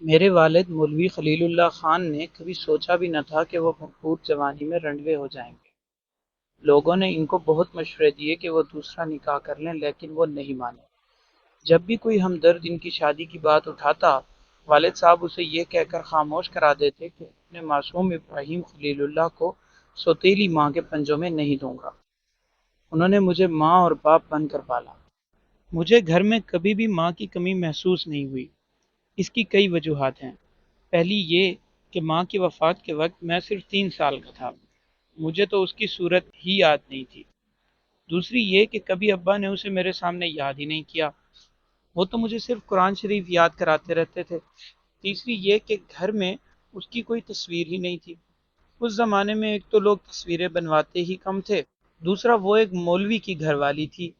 میرے والد مولوی خلیل اللہ خان نے کبھی سوچا بھی نہ تھا کہ وہ بھرپور جوانی میں رنڈوے ہو جائیں گے۔ لوگوں نے ان کو بہت مشورے دیے کہ وہ دوسرا نکاح کر لیں، لیکن وہ نہیں مانے۔ جب بھی کوئی ہمدرد ان کی شادی کی بات اٹھاتا، والد صاحب اسے یہ کہہ کر خاموش کرا دیتے کہ اپنے معصوم ابراہیم خلیل اللہ کو سوتیلی ماں کے پنجوں میں نہیں دوں گا۔ انہوں نے مجھے ماں اور باپ بن کر پالا۔ مجھے گھر میں کبھی بھی ماں کی کمی محسوس نہیں ہوئی۔ اس کی کئی وجوہات ہیں۔ پہلی یہ کہ ماں کی وفات کے وقت میں صرف 3 سال کا تھا، مجھے تو اس کی صورت ہی یاد نہیں تھی۔ دوسری یہ کہ کبھی ابا نے اسے میرے سامنے یاد ہی نہیں کیا، وہ تو مجھے صرف قرآن شریف یاد کراتے رہتے تھے۔ تیسری یہ کہ گھر میں اس کی کوئی تصویر ہی نہیں تھی۔ اس زمانے میں ایک تو لوگ تصویریں بنواتے ہی کم تھے، دوسرا وہ ایک مولوی کی گھر والی تھی،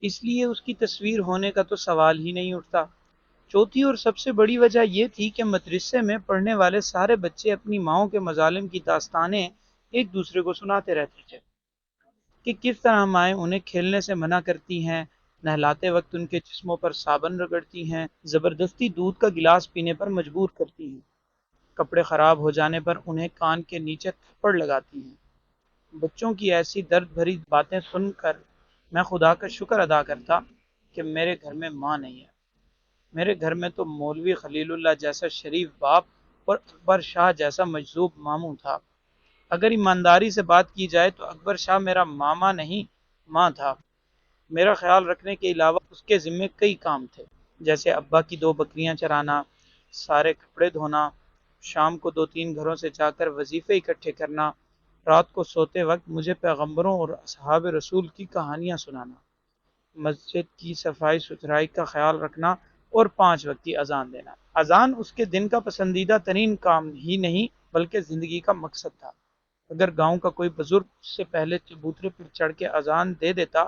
اس لیے اس کی تصویر ہونے کا تو سوال ہی نہیں اٹھتا۔ چوتھی اور سب سے بڑی وجہ یہ تھی کہ مدرسے میں پڑھنے والے سارے بچے اپنی ماؤں کے مظالم کی داستانیں ایک دوسرے کو سناتے رہتے تھے کہ کس طرح مائیں انہیں کھیلنے سے منع کرتی ہیں، نہلاتے وقت ان کے جسموں پر صابن رگڑتی ہیں، زبردستی دودھ کا گلاس پینے پر مجبور کرتی ہیں، کپڑے خراب ہو جانے پر انہیں کان کے نیچے تھپڑ لگاتی ہیں۔ بچوں کی ایسی درد بھری باتیں سن کر میں خدا کا شکر ادا کرتا کہ میرے گھر میں ماں نہیں ہے۔ میرے گھر میں تو مولوی خلیل اللہ جیسا شریف باپ اور اکبر شاہ جیسا مجذوب ماموں تھا۔ اگر ایمانداری سے بات کی جائے تو اکبر شاہ میرا ماما نہیں، ماں تھا۔ میرا خیال رکھنے کے علاوہ اس کے ذمے کئی کام تھے، جیسے ابا کی 2 بکریاں چرانا، سارے کپڑے دھونا، شام کو 2-3 گھروں سے جا کر وظیفے اکٹھے کرنا، رات کو سوتے وقت مجھے پیغمبروں اور اصحاب رسول کی کہانیاں سنانا، مسجد کی صفائی ستھرائی کا خیال رکھنا اور 5 وقت کی اذان دینا۔ اذان اس کے دن کا پسندیدہ ترین کام ہی نہیں بلکہ زندگی کا مقصد تھا۔ اگر گاؤں کا کوئی بزرگ اس سے پہلے چبوترے پر چڑھ کے اذان دے دیتا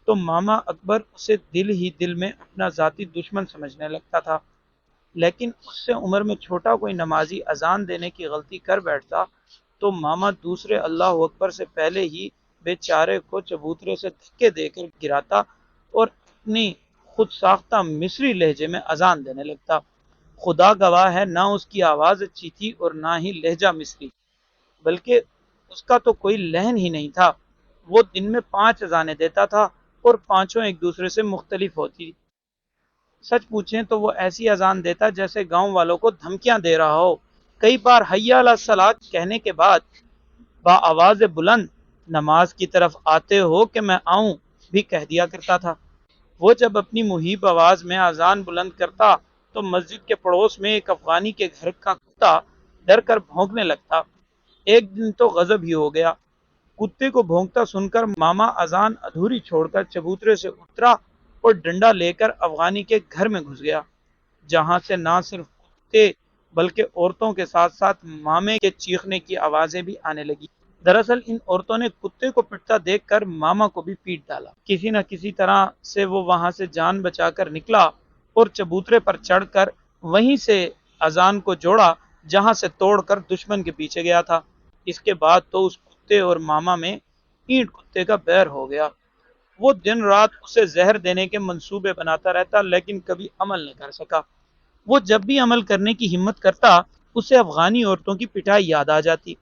تو ماما اکبر اسے دل ہی دل میں اپنا ذاتی دشمن سمجھنے لگتا تھا، لیکن اس سے عمر میں چھوٹا کوئی نمازی اذان دینے کی غلطی کر بیٹھتا تو ماما دوسرے اللہ اکبر سے پہلے ہی بیچارے کو چبوترے سے دھکے دے کر گراتا اور اپنی خود ساختہ مصری لہجے میں اذان دینے لگتا۔ خدا گواہ ہے، نہ اس کی آواز اچھی تھی اور نہ ہی لہجہ مصری، بلکہ اس کا تو کوئی لہن ہی نہیں تھا۔ وہ دن میں 5 اذانیں دیتا تھا اور پانچوں ایک دوسرے سے مختلف ہوتی۔ سچ پوچھیں تو وہ ایسی اذان دیتا جیسے گاؤں والوں کو دھمکیاں دے رہا ہو۔ کئی بار حی علی الصلاۃ کہنے کے بعد با آواز بلند نماز کی طرف آتے ہو کہ میں آؤں بھی کہہ دیا کرتا تھا۔ وہ جب اپنی مہیب آواز میں اذان بلند کرتا تو مسجد کے پڑوس میں ایک افغانی کے گھر کا کتا ڈر کر بھونکنے لگتا۔ ایک دن تو غضب ہی ہو گیا، کتے کو بھونکتا سن کر ماما اذان ادھوری چھوڑ کر چبوترے سے اترا اور ڈنڈا لے کر افغانی کے گھر میں گھس گیا، جہاں سے نہ صرف کتے بلکہ عورتوں کے ساتھ ساتھ مامے کے چیخنے کی آوازیں بھی آنے لگی۔ دراصل ان عورتوں نے کتے کو پٹتا دیکھ کر ماما کو بھی پیٹ ڈالا۔ کسی نہ کسی طرح سے وہ وہاں سے جان بچا کر نکلا اور چبوترے پر چڑھ کر وہیں سے اذان کو جوڑا جہاں سے توڑ کر دشمن کے پیچھے گیا تھا۔ اس کے بعد تو اس کتے اور ماما میں اینٹ کتے کا بیر ہو گیا۔ وہ دن رات اسے زہر دینے کے منصوبے بناتا رہتا لیکن کبھی عمل نہ کر سکا۔ وہ جب بھی عمل کرنے کی ہمت کرتا اسے افغانی عورتوں کی پٹائی یاد آ جاتی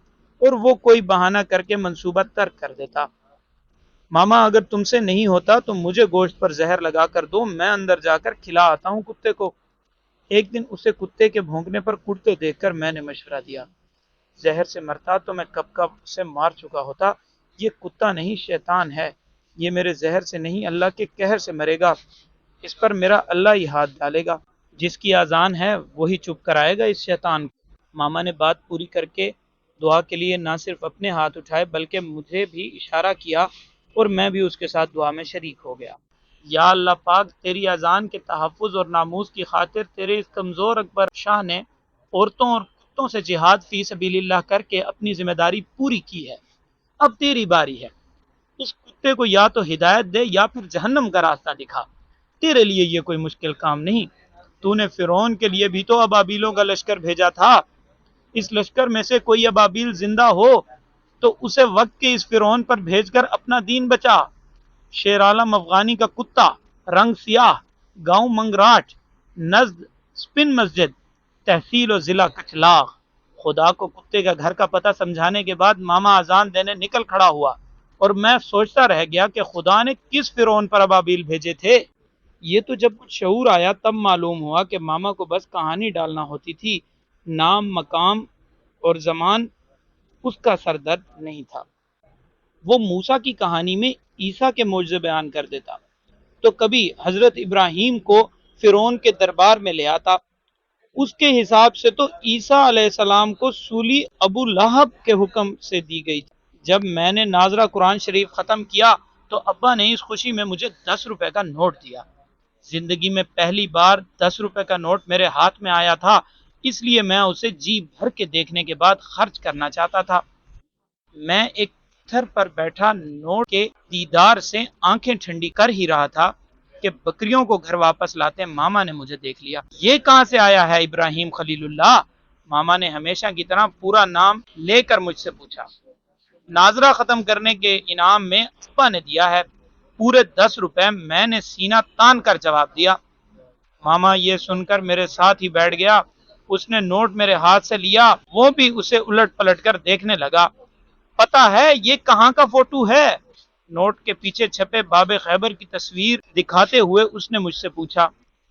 اور وہ کوئی بہانہ کر کے منصوبہ ترک کر دیتا۔ ماما اگر تم سے نہیں ہوتا تو مجھے گوشت پر زہر لگا کر دو، میں اندر جا کر کھلا آتا ہوں کتے کو۔ ایک دن اسے کتے کے بھونکنے پر کڑتے دیکھ کر میں نے مشورہ دیا، زہر سے مرتا تو میں کب کب اسے مار چکا ہوتا۔ یہ کتا نہیں شیطان ہے، یہ میرے زہر سے نہیں اللہ کے قہر سے مرے گا، اس پر میرا اللہ ہی ہاتھ ڈالے گا۔ جس کی اذان ہے وہی چپ کرائے گا اس شیطان کو۔ ماما نے بات پوری کر کے دعا کے لیے نہ صرف اپنے ہاتھ اٹھائے بلکہ مجھے بھی اشارہ کیا اور میں بھی اس کے ساتھ دعا میں شریک ہو گیا۔ یا اللہ پاک، تیری اذان کے تحفظ اور ناموس کی خاطر تیرے اس کمزور اکبر شاہ نے عورتوں اور کتوں سے جہاد فی سبیل اللہ کر کے اپنی ذمہ داری پوری کی ہے، اب تیری باری ہے۔ اس کتے کو یا تو ہدایت دے یا پھر جہنم کا راستہ دکھا، تیرے لیے یہ کوئی مشکل کام نہیں۔ تو نے فرعون کے لیے بھی تو ابابیلوں کا لشکر بھیجا تھا، اس لشکر میں سے کوئی ابابیل زندہ ہو تو اسے وقت کے اس فرعون پر بھیج کر اپنا دین بچا۔ شیر عالم افغانی کا کتا، رنگ سیاہ، گاؤں منگراٹ، نزد سپن مسجد، تحصیل و ضلع کچلاغ۔ خدا کو کتے کا گھر کا پتہ سمجھانے کے بعد ماما اذان دینے نکل کھڑا ہوا اور میں سوچتا رہ گیا کہ خدا نے کس فرعون پر ابابیل بھیجے تھے۔ یہ تو جب کچھ شعور آیا تب معلوم ہوا کہ ماما کو بس کہانی ڈالنا ہوتی تھی، نام، مقام اور زمان اس کا سردرد نہیں تھا۔ وہ موسیٰ کی کہانی میں عیسیٰ کے معجزے بیان کر دیتا، تو کبھی حضرت ابراہیم کو فرعون کے دربار میں لے آتا۔ اس کے حساب سے تو عیسیٰ علیہ السلام کو سولی ابو لہب کے حکم سے دی گئی تھی۔ جب میں نے ناظرہ قرآن شریف ختم کیا تو ابا نے اس خوشی میں مجھے 10 روپے کا نوٹ دیا۔ زندگی میں پہلی بار 10 روپے کا نوٹ میرے ہاتھ میں آیا تھا، اس لیے میں اسے جی بھر کے دیکھنے کے بعد خرچ کرنا چاہتا تھا۔ میں ایک پتھر پر بیٹھا نوٹ کے دیدار سے آنکھیں ٹھنڈی کر ہی رہا تھا کہ بکریوں کو گھر واپس لاتے ماما نے مجھے دیکھ لیا۔ یہ کہاں سے آیا ہے ابراہیم خلیل اللہ؟ ماما نے ہمیشہ کی طرح پورا نام لے کر مجھ سے پوچھا۔ ناظرہ ختم کرنے کے انعام میں ابا نے دیا ہے، پورے 10 روپے۔ میں نے سینہ تان کر جواب دیا۔ ماما یہ سن کر میرے ساتھ ہی بیٹھ گیا۔ اس نے نوٹ میرے ہاتھ سے لیا، وہ بھی اسے الٹ پلٹ کر دیکھنے لگا۔ پتا ہے یہ کہاں کا فوٹو ہے؟ نوٹ کے پیچھے چھپے باب خیبر کی تصویر دکھاتے ہوئے اس نے مجھ سے پوچھا۔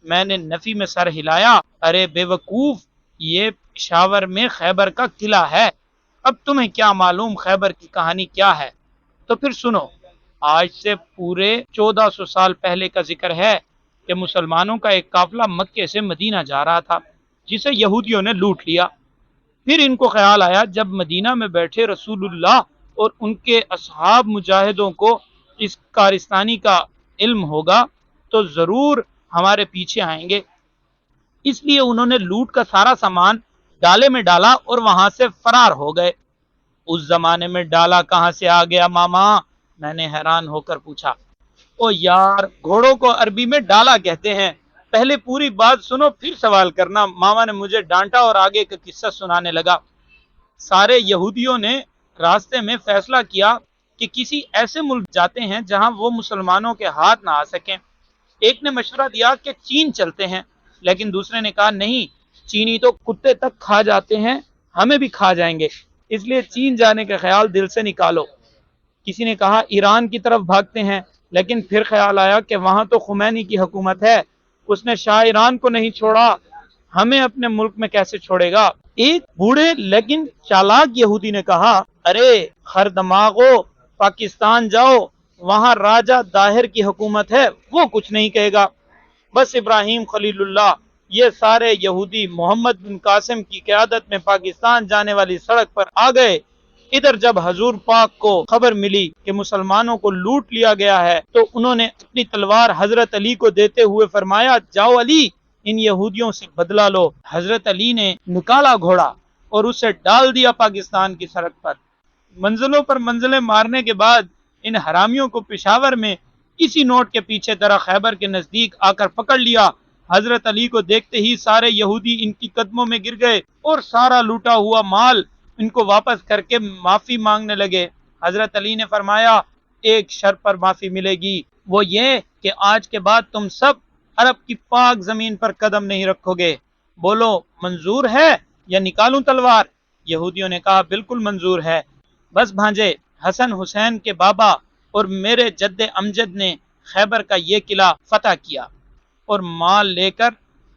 میں نے نفی میں سر ہلایا۔ ارے بے وقوف، یہ پشاور میں خیبر کا قلعہ ہے۔ اب تمہیں کیا معلوم خیبر کی کہانی کیا ہے؟ تو پھر سنو۔ آج سے پورے 1400 سال پہلے کا ذکر ہے کہ مسلمانوں کا ایک قافلہ مکے سے مدینہ جا رہا تھا، جسے یہودیوں نے لوٹ لیا۔ پھر ان کو خیال آیا جب مدینہ میں بیٹھے رسول اللہ اور ان کے اصحاب مجاہدوں کو اس کارستانی کا علم ہوگا تو ضرور ہمارے پیچھے آئیں گے۔ اس لیے انہوں نے لوٹ کا سارا سامان ڈالے میں ڈالا اور وہاں سے فرار ہو گئے۔ اس زمانے میں ڈالا کہاں سے آ گیا ماما؟ میں نے حیران ہو کر پوچھا۔ او یار، گھوڑوں کو عربی میں ڈالا کہتے ہیں، پہلے پوری بات سنو پھر سوال کرنا۔ ماما نے مجھے ڈانٹا اور آگے کا قصہ سنانے لگا۔ سارے یہودیوں نے راستے میں فیصلہ کیا کہ کسی ایسے ملک جاتے ہیں جہاں وہ مسلمانوں کے ہاتھ نہ آ سکیں۔ ایک نے مشورہ دیا کہ چین چلتے ہیں، لیکن دوسرے نے کہا نہیں، چینی تو کتے تک کھا جاتے ہیں، ہمیں بھی کھا جائیں گے، اس لیے چین جانے کا خیال دل سے نکالو۔ کسی نے کہا ایران کی طرف بھاگتے ہیں، لیکن پھر خیال آیا کہ وہاں تو خمینی کی حکومت ہے، اس نے شاہ ایران کو نہیں چھوڑا، ہمیں اپنے ملک میں کیسے چھوڑے گا؟ ایک بوڑھے لیکن چالاک یہودی نے کہا ارے خر دماغو، پاکستان جاؤ، وہاں راجہ داہر کی حکومت ہے، وہ کچھ نہیں کہے گا۔ بس ابراہیم خلیل اللہ یہ سارے یہودی محمد بن قاسم کی قیادت میں پاکستان جانے والی سڑک پر آ گئے۔ ادھر جب حضور پاک کو خبر ملی کہ مسلمانوں کو لوٹ لیا گیا ہے تو انہوں نے اپنی تلوار حضرت علی کو دیتے ہوئے فرمایا جاؤ علی، ان یہودیوں سے بدلہ لو۔ حضرت علی نے نکالا گھوڑا اور اسے ڈال دیا پاکستان کی سڑک پر۔ منزلوں پر منزلیں مارنے کے بعد ان حرامیوں کو پشاور میں اسی نوٹ کے پیچھے درہ خیبر کے نزدیک آ کر پکڑ لیا۔ حضرت علی کو دیکھتے ہی سارے یہودی ان کی قدموں میں گر گئے اور سارا لوٹا ہوا مال ان کو واپس کر کے معافی مانگنے لگے۔ حضرت علی نے فرمایا ایک شرط پر معافی ملے گی، وہ یہ کہ آج کے بعد تم سب عرب کی پاک زمین پر قدم نہیں رکھو گے۔ بولو منظور ہے یا نکالوں تلوار؟ یہودیوں نے کہا بالکل منظور ہے۔ بس بھانجے، حسن حسین کے بابا اور میرے جد امجد نے خیبر کا یہ قلعہ فتح کیا اور مال لے کر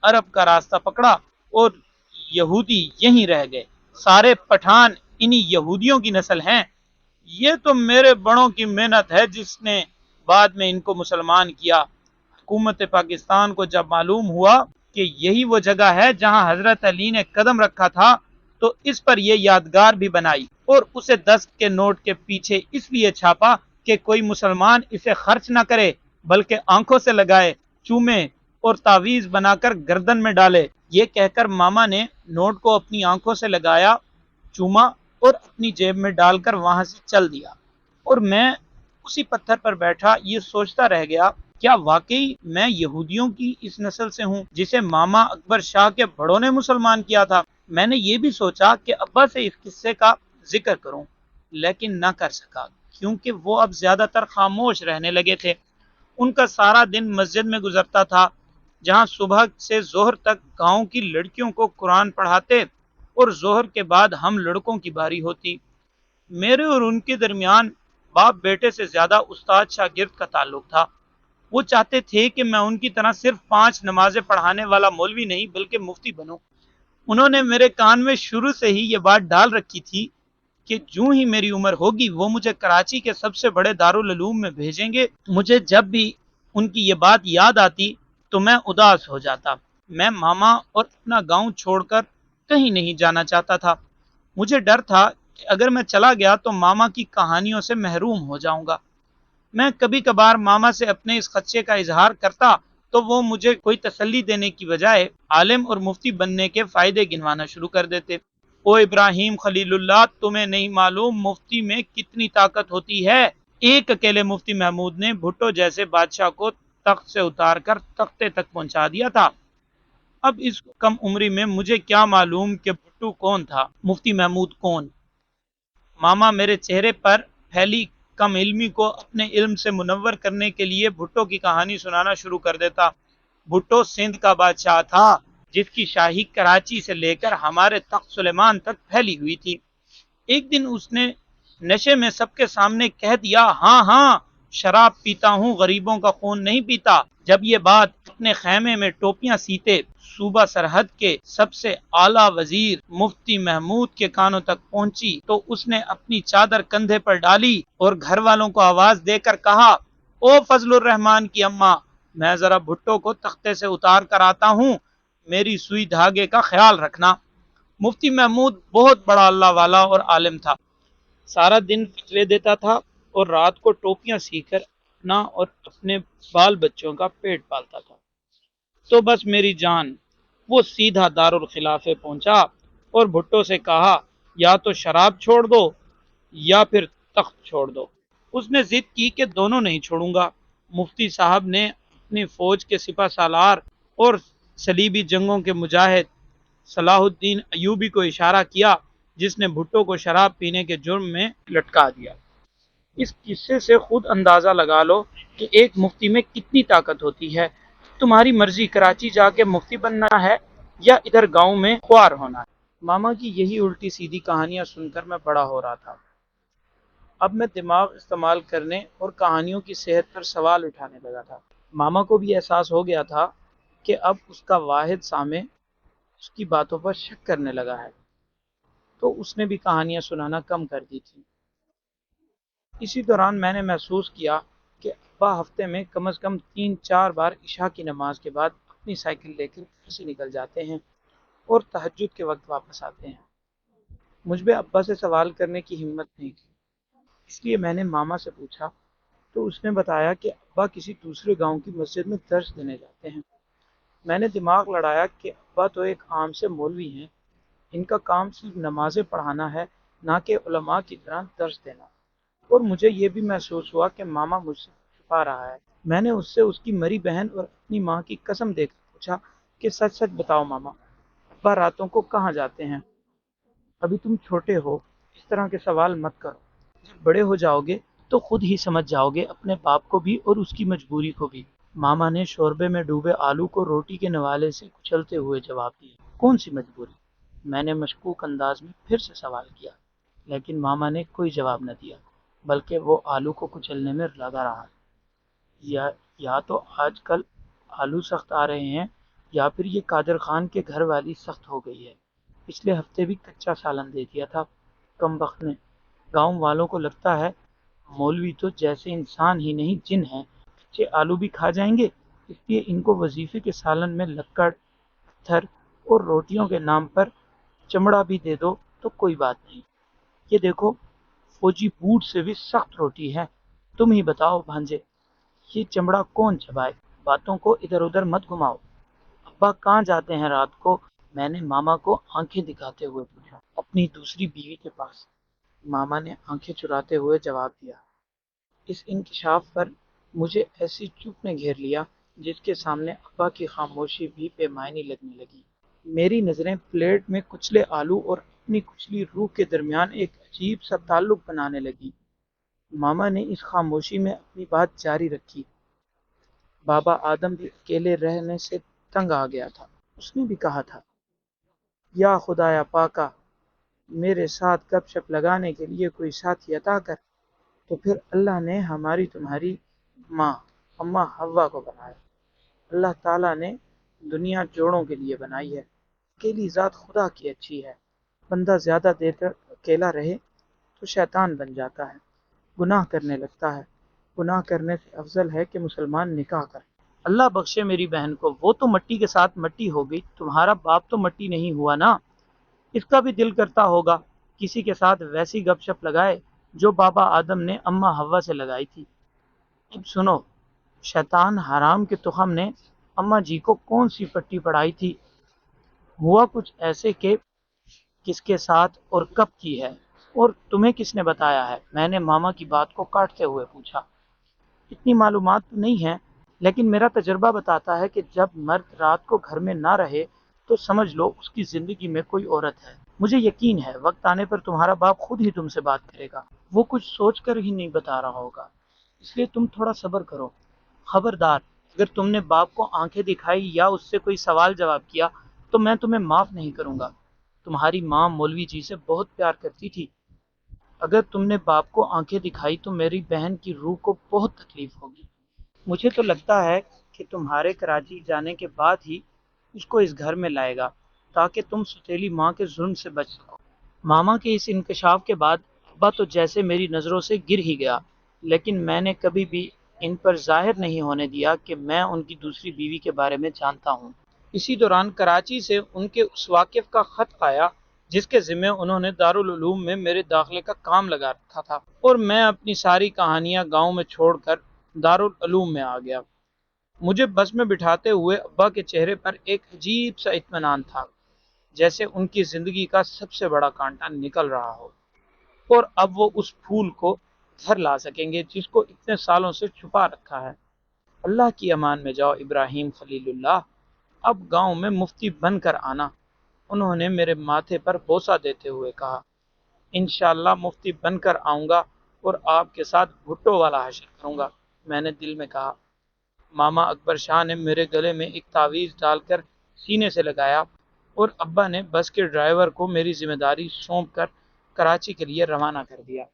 عرب کا راستہ پکڑا اور یہودی یہیں رہ گئے۔ سارے پٹھان انہی یہودیوں کی نسل ہیں۔ یہ تو میرے بڑوں کی محنت ہے جس نے بعد میں ان کو مسلمان کیا۔ حکومت پاکستان کو جب معلوم ہوا کہ یہی وہ جگہ ہے جہاں حضرت علی نے قدم رکھا تھا تو اس پر یہ یادگار بھی بنائی اور اسے 10 کے نوٹ کے پیچھے اس لیے چھاپا کہ کوئی مسلمان اسے خرچ نہ کرے بلکہ آنکھوں سے لگائے، چومے اور تعویذ بنا کر گردن میں ڈالے۔ یہ کہہ کر ماما نے نوٹ کو اپنی آنکھوں سے لگایا، چوما اور اپنی جیب میں ڈال کر وہاں سے چل دیا، اور میں اسی پتھر پر بیٹھا یہ سوچتا رہ گیا کیا واقعی میں یہودیوں کی اس نسل سے ہوں جسے ماما اکبر شاہ کے بڑوں نے مسلمان کیا تھا؟ میں نے یہ بھی سوچا کہ ابا سے اس قصے کا ذکر کروں، لیکن نہ کر سکا کیونکہ وہ اب زیادہ تر خاموش رہنے لگے تھے۔ ان کا سارا دن مسجد میں گزرتا تھا جہاں صبح سے ظہر تک گاؤں کی لڑکیوں کو قرآن پڑھاتے اور ظہر کے بعد ہم لڑکوں کی باری ہوتی۔ میرے اور ان کے درمیان باپ بیٹے سے زیادہ استاد شاگرد کا تعلق تھا۔ وہ چاہتے تھے کہ میں ان کی طرح صرف 5 نمازیں پڑھانے والا مولوی نہیں بلکہ مفتی بنوں۔ انہوں نے میرے کان میں شروع سے ہی یہ بات ڈال رکھی تھی کہ جو ہی میری عمر ہوگی وہ مجھے کراچی کے سب سے بڑے دارالعلوم میں بھیجیں گے۔ مجھے جب بھی ان کی یہ بات یاد آتی تو میں اداس ہو جاتا۔ میں ماما اور اپنا گاؤں چھوڑ کر کہیں نہیں جانا چاہتا تھا۔ مجھے ڈر تھا کہ اگر میں چلا گیا تو ماما کی کہانیوں سے محروم ہو جاؤں گا۔ میں کبھی کبھار ماما سے اپنے اس خدشے کا اظہار کرتا تو وہ مجھے کوئی تسلی دینے کی بجائے عالم اور مفتی بننے کے فائدے گنوانا شروع کر دیتے۔ او ابراہیم خلیل اللہ، تمہیں نہیں معلوم مفتی میں کتنی طاقت ہوتی ہے۔ ایک اکیلے مفتی محمود نے بھٹو جیسے بادشاہ کو تخت سے اتار کر تختے تک پہنچا دیا تھا۔ اب اس کم عمری میں مجھے کیا معلوم کہ بھٹو کون تھا، مفتی محمود کون۔ ماما میرے چہرے پر پھیلی کم علمی کو اپنے علم سے منور کرنے کے لیے بھٹو کی کہانی سنانا شروع کر دیتا۔ بھٹو سندھ کا بادشاہ تھا جس کی شاہی کراچی سے لے کر ہمارے تخت سلیمان تک پھیلی ہوئی تھی۔ ایک دن اس نے نشے میں سب کے سامنے کہہ دیا، ہاں ہاں شراب پیتا ہوں، غریبوں کا خون نہیں پیتا۔ جب یہ بات اپنے خیمے میں ٹوپیاں سیتے صوبہ سرحد کے سب سے اعلیٰ وزیر مفتی محمود کے کانوں تک پہنچی تو اس نے اپنی چادر کندھے پر ڈالی اور گھر والوں کو آواز دے کر کہا، او فضل الرحمان کی اماں، میں ذرا بھٹو کو تختے سے اتار کر آتا ہوں، میری سوئی دھاگے کا خیال رکھنا۔ مفتی محمود بہت بڑا اللہ والا اور عالم تھا۔ سارا دن فتوے دیتا تھا اور رات کو ٹوپیاں سی کر اپنا اور اپنے بال بچوں کا پیٹ پالتا تھا۔ تو بس میری جان، وہ سیدھا دارالخلافے پہنچا اور بھٹو سے کہا، یا تو شراب چھوڑ دو یا پھر تخت چھوڑ دو۔ اس نے ضد کی کہ دونوں نہیں چھوڑوں گا۔ مفتی صاحب نے اپنی فوج کے سپہ سالار اور صلیبی جنگوں کے مجاہد صلاح الدین ایوبی کو اشارہ کیا جس نے بھٹو کو شراب پینے کے جرم میں لٹکا دیا۔ اس قصے سے خود اندازہ لگا لو کہ ایک مفتی میں کتنی طاقت ہوتی ہے۔ تمہاری مرضی کراچی جا کے مفتی بننا ہے یا ادھر گاؤں میں خوار ہونا ہے۔ ماما کی یہی الٹی سیدھی کہانیاں سن کر میں بڑا ہو رہا تھا۔ اب میں دماغ استعمال کرنے اور کہانیوں کی صحت پر سوال اٹھانے لگا تھا۔ ماما کو بھی احساس ہو گیا تھا کہ اب اس کا واحد سامع اس کی باتوں پر شک کرنے لگا ہے، تو اس نے بھی کہانیاں سنانا کم کر دی تھی۔ اسی دوران میں نے محسوس کیا کہ ابا ہفتے میں کم از کم 3-4 بار عشاء کی نماز کے بعد اپنی سائیکل لے کر گھر سے نکل جاتے ہیں اور تہجد کے وقت واپس آتے ہیں۔ مجھ میں ابا سے سوال کرنے کی ہمت نہیں تھی، اس لیے میں نے ماما سے پوچھا تو اس نے بتایا کہ ابا کسی دوسرے گاؤں کی مسجد میں درس دینے جاتے ہیں۔ میں نے دماغ لڑایا کہ ابا تو ایک عام سے مولوی ہیں، ان کا کام صرف نمازیں پڑھانا ہے، نہ کہ علماء کی طرح درس دینا۔ اور مجھے یہ بھی محسوس ہوا کہ ماما مجھ سے چھپا رہا ہے۔ میں نے اس سے اس کی مری بہن اور اپنی ماں کی قسم دے کر پوچھا کہ سچ سچ بتاؤ ماما، ابا راتوں کو کہاں جاتے ہیں؟ ابھی تم چھوٹے ہو، اس طرح کے سوال مت کرو، جب بڑے ہو جاؤ گے تو خود ہی سمجھ جاؤ گے، اپنے باپ کو بھی اور اس کی مجبوری کو بھی۔ ماما نے شوربے میں ڈوبے آلو کو روٹی کے نوالے سے کچلتے ہوئے جواب دیا، کون سی مجبوری؟ میں نے مشکوک انداز میں پھر سے سوال کیا، لیکن ماما نے کوئی جواب نہ دیا، بلکہ وہ آلو کو کچلنے میں لگا رہا۔ یا تو آج کل آلو سخت آ رہے ہیں یا پھر یہ قادر خان کے گھر والی سخت ہو گئی ہے، پچھلے ہفتے بھی کچا سالن دے دیا تھا کم بخت نے۔ گاؤں والوں کو لگتا ہے مولوی تو جیسے انسان ہی نہیں جن ہیں، کچے آلو بھی کھا جائیں گے، اس لیے ان کو وظیفے کے سالن میں لکڑ، پتھر اور روٹیوں کے نام پر چمڑا بھی دے دو تو کوئی بات نہیں۔ یہ دیکھو فوجی بوٹ سے بھی سخت روٹی ہے، تم ہی بتاؤ بھانجے، یہ چمڑا کون چبائے؟ باتوں کو ادھر ادھر مت گھماؤ۔ ابا کہاں جاتے ہیں رات کو؟ میں نے ماما کو آنکھیں دکھاتے ہوئے پوچھا۔ اپنی دوسری بیوی کے پاس، ماما نے آنکھیں چراتے ہوئے جواب دیا۔ اس انکشاف پر مجھے ایسی چپ نے گھیر لیا جس کے سامنے ابا کی خاموشی بھی بے معنی لگنے لگی۔ میری نظریں پلیٹ میں کچلے آلو اور اپنی کچلی روح کے درمیان ایک عجیب سا تعلق بنانے لگی۔ ماما نے اس خاموشی میں اپنی بات جاری رکھی، بابا آدم بھی اکیلے رہنے سے تنگ آ گیا تھا۔ اس نے بھی کہا تھا، یا خدایا پاکا، میرے ساتھ گپ شپ لگانے کے لیے کوئی ساتھی عطا کر۔ تو پھر اللہ نے ہماری تمہاری ماں اماں حوا کو بنایا۔ اللہ تعالیٰ نے دنیا جوڑوں کے لیے بنائی ہے۔ اکیلی ذات خدا کی اچھی ہے۔ بندہ زیادہ دیر تک اکیلا رہے تو شیطان بن جاتا ہے، گناہ کرنے لگتا ہے۔ گناہ کرنے سے افضل ہے کہ مسلمان نکاح کرے۔ اللہ بخشے میری بہن کو، وہ تو مٹی کے ساتھ مٹی ہو گئی، تمہارا باپ تو مٹی نہیں ہوا نا۔ اس کا بھی دل کرتا ہوگا کسی کے ساتھ ویسی گپ شپ لگائے جو بابا آدم نے اماں حوا سے لگائی تھی۔ اب سنو، شیطان حرام کے تخم نے اماں جی کو کون سی پٹی پڑھائی تھی؟ ہوا کچھ ایسے کہ کس کے ساتھ اور کب کی ہے، اور تمہیں کس نے بتایا ہے؟ میں نے ماما کی بات کو کاٹتے ہوئے پوچھا۔ اتنی معلومات تو نہیں ہے، لیکن میرا تجربہ بتاتا ہے کہ جب مرد رات کو گھر میں نہ رہے تو سمجھ لو اس کی زندگی میں کوئی عورت ہے۔ مجھے یقین ہے وقت آنے پر تمہارا باپ خود ہی تم سے بات کرے گا، وہ کچھ سوچ کر ہی نہیں بتا رہا ہوگا، اس لیے تم تھوڑا صبر کرو۔ خبردار، اگر تم نے باپ کو آنکھیں دکھائی یا اس سے کوئی سوال جواب کیا تو میں تمہیں معاف نہیں کروں گا۔ تمہاری ماں مولوی جی سے بہت پیار کرتی تھی، اگر تم نے باپ کو آنکھیں دکھائی تو میری بہن کی روح کو بہت تکلیف ہوگی۔ مجھے تو لگتا ہے کہ تمہارے کراچی جانے کے بعد ہی اس کو اس گھر میں لائے گا تاکہ تم ستیلی ماں کے ظلم سے بچ سکو۔ ماما کے اس انکشاف کے بعد ابا تو جیسے میری نظروں سے گر ہی گیا، لیکن میں نے کبھی بھی ان پر ظاہر نہیں ہونے دیا کہ میں ان کی دوسری بیوی کے بارے میں جانتا ہوں۔ اسی دوران کراچی سے ان کے اس واقف کا خط آیا جس کے ذمہ انہوں نے دارالعلوم میں میرے داخلے کا کام لگا رکھا تھا، اور میں اپنی ساری کہانیاں گاؤں میں چھوڑ کر دارالعلوم میں آ گیا۔ مجھے بس میں بٹھاتے ہوئے ابا کے چہرے پر ایک عجیب سا اطمینان تھا، جیسے ان کی زندگی کا سب سے بڑا کانٹا نکل رہا ہو، اور اب وہ اس پھول کو گھر لا سکیں گے جس کو اتنے سالوں سے چھپا رکھا ہے۔ اللہ کی امان میں جاؤ ابراہیم خلیل اللہ، اب گاؤں میں مفتی بن کر آنا۔ انہوں نے میرے ماتھے پر بوسہ دیتے ہوئے کہا، انشاءاللہ مفتی بن کر آؤں گا اور آپ کے ساتھ بھٹو والا حشر کروں گا۔ میں نے دل میں کہا۔ ماما اکبر شاہ نے میرے گلے میں ایک تعویذ ڈال کر سینے سے لگایا، اور ابا نے بس کے ڈرائیور کو میری ذمہ داری سونپ کر کراچی کے لیے روانہ کر دیا۔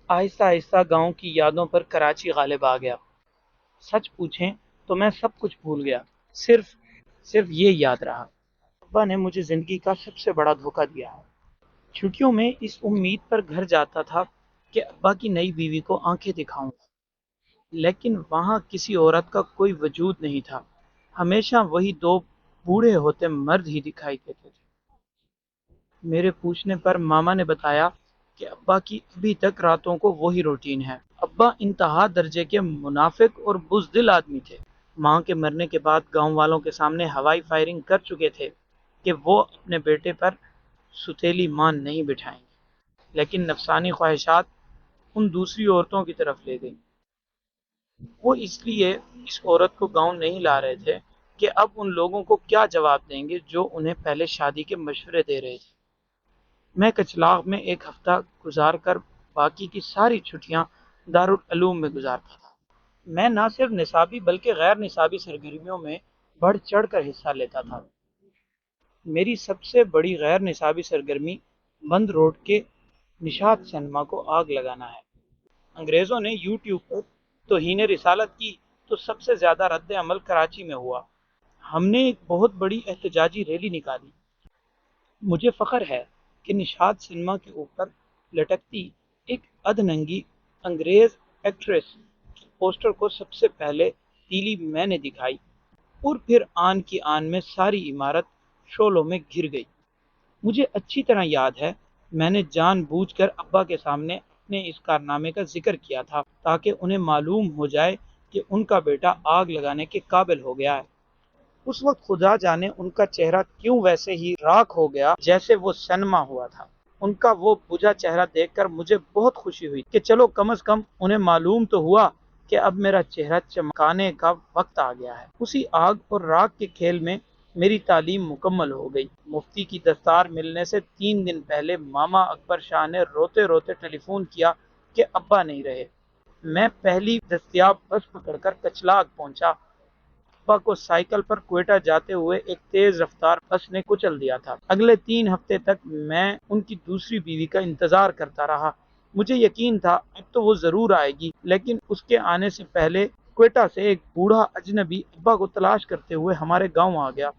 آہستہ آہستہ گاؤں کی یادوں پر کراچی غالب آ گیا۔ سچ پوچھیں تو میں سب کچھ بھول گیا، صرف یہ یاد رہا، ابا نے مجھے زندگی کا سب سے بڑا دھوکہ دیا ہے۔ چھٹیوں میں اس امید پر گھر جاتا تھا کہ ابا کی نئی بیوی کو آنکھیں دکھاؤں گا، لیکن وہاں کسی عورت کا کوئی وجود نہیں تھا، ہمیشہ وہی دو بوڑھے ہوتے مرد ہی دکھائی دیتے تھے۔ میرے پوچھنے پر ماما نے بتایا کہ ابا کی ابھی تک راتوں کو وہی روٹین ہے۔ ابا انتہا درجے کے منافق اور بزدل آدمی تھے۔ ماں کے مرنے کے بعد گاؤں والوں کے سامنے ہوائی فائرنگ کر چکے تھے کہ وہ اپنے بیٹے پر ستیلی ماں نہیں بٹھائیں گے، لیکن نفسانی خواہشات ان دوسری عورتوں کی طرف لے گئی۔ وہ اس لیے اس عورت کو گاؤں نہیں لا رہے تھے کہ اب ان لوگوں کو کیا جواب دیں گے جو انہیں پہلے شادی کے مشورے دے رہے تھے۔ میں کچلاغ میں ایک ہفتہ گزار کر باقی کی ساری چھٹیاں دارالعلوم میں گزارتا تھا۔ میں نہ صرف نصابی بلکہ غیر نصابی سرگرمیوں میں بڑھ چڑھ کر حصہ لیتا تھا۔ میری سب سے بڑی غیر نصابی سرگرمی بند روڈ کے نشاط سینما کو آگ لگانا ہے۔ انگریزوں نے یوٹیوب پر توہین رسالت کی تو سب سے زیادہ رد عمل کراچی میں ہوا۔ ہم نے ایک بہت بڑی احتجاجی ریلی نکالی۔ مجھے فخر ہے کہ نشاط سنیما کے اوپر لٹکتی ایک ادھننگی انگریز ایکٹریس کی پوسٹر کو سب سے پہلے تیلی میں نے دکھائی، اور پھر آن کی آن میں ساری عمارت شعلوں میں گر گئی۔ مجھے اچھی طرح یاد ہے میں نے جان بوجھ کر ابا کے سامنے اپنے اس کارنامے کا ذکر کیا تھا تاکہ انہیں معلوم ہو جائے کہ ان کا بیٹا آگ لگانے کے قابل ہو گیا ہے۔ اس وقت خدا جانے ان کا چہرہ کیوں ویسے ہی راکھ ہو گیا جیسے وہ سنما ہوا تھا۔ ان کا وہ بجھا چہرہ دیکھ کر مجھے بہت خوشی ہوئی کہ چلو کم از کم انہیں معلوم تو ہوا کہ اب میرا چہرہ چمکانے کا وقت آ گیا ہے۔ اسی آگ اور راکھ کے کھیل میں میری تعلیم مکمل ہو گئی۔ مفتی کی دستار ملنے سے 3 دن پہلے ماما اکبر شاہ نے روتے روتے ٹیلی فون کیا کہ ابا نہیں رہے۔ میں پہلی دستیاب بس پکڑ کر کچلاغ پہنچا۔ ابا کو سائیکل پر کوئٹہ جاتے ہوئے ایک تیز رفتار بس نے کچل دیا تھا۔ اگلے 3 ہفتے تک میں ان کی دوسری بیوی کا انتظار کرتا رہا۔ مجھے یقین تھا اب تو وہ ضرور آئے گی، لیکن اس کے آنے سے پہلے کوئٹہ سے ایک بوڑھا اجنبی ابا کو تلاش کرتے ہوئے ہمارے گاؤں آ گیا۔